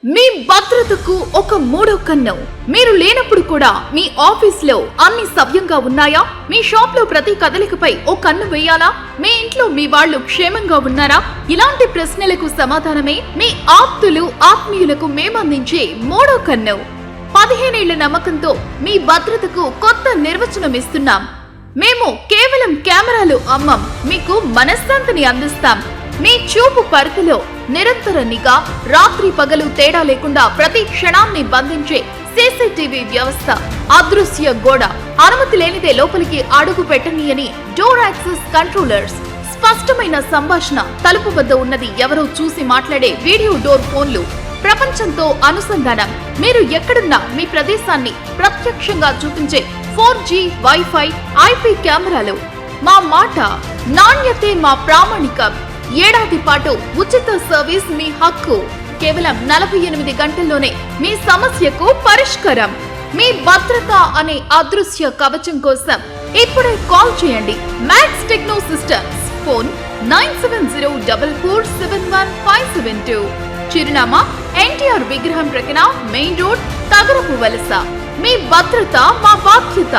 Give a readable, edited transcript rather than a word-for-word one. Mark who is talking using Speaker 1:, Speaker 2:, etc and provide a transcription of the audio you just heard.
Speaker 1: మీ భద్రతకు ఒక మూడో కన్ను. మీరు లేనప్పుడు కూడా మీ ఆఫీస్ లో అన్ని సవ్యంగా ఉన్నాయా? మీ షాప్ లో ప్రతి కదలికపై ఓ కన్ను వేయాలా? మీ ఇంట్లో మీ వాళ్ళు క్షేమంగా ఉన్నారా? ఇలాంటి ప్రశ్నలకు సమాధానమే మీ ఆప్తులు ఆత్మీయులకు మేమందించే మూడో కన్ను. 15 ఏళ్ల నమ్మకంతో మీ భద్రతకు కొత్త నిర్వచనం ఇస్తున్నాం. మేము కేవలం కెమెరాలు అమ్మం, మీకు మనశ్శాంతిని అందిస్తాం. మీ చూపు పరిధిలో నిరంతర నిఘా, రాత్రి పగలు తేడా లేకుండా ప్రతి క్షణాన్ని బంధించే సీసీటీవీ వ్యవస్థ, అదృశ్య గోడ, అనుమతి లేనిదే లోపలికి అడుగు పెట్టనీయని డోర్ యాక్సెస్ కంట్రోలర్స్, స్పష్టమైన సంభాషణ, తలుపు వద్ద ఉన్నది ఎవరో చూసి మాట్లాడే వీడియో డోర్ ఫోన్లు, ప్రపంచంతో అనుసంధానం, మీరు ఎక్కడున్నా మీ ప్రదేశాన్ని ప్రత్యక్షంగా చూపించే 4G వైఫై IP కెమెరాలు. మా మాట నాణ్యతే మా ప్రామాణికం. ఏడాది పాటు ఉచిత సర్వీస్ మీ హక్కు. కేవలం 48 గంటల్లోనే మీ సమస్యకు పరిష్కారం. మీ భద్రత అనే అదృశ్య కవచం కోసం ఇప్పుడే కాల్ చేయండి. Max techno systems, phone 9704471572. చిరునామా NTR విగ్రహం ప్రక్కన, మెయిన్ రోడ్, తగరపు వలస. మీ భద్రత మా బాధ్యత.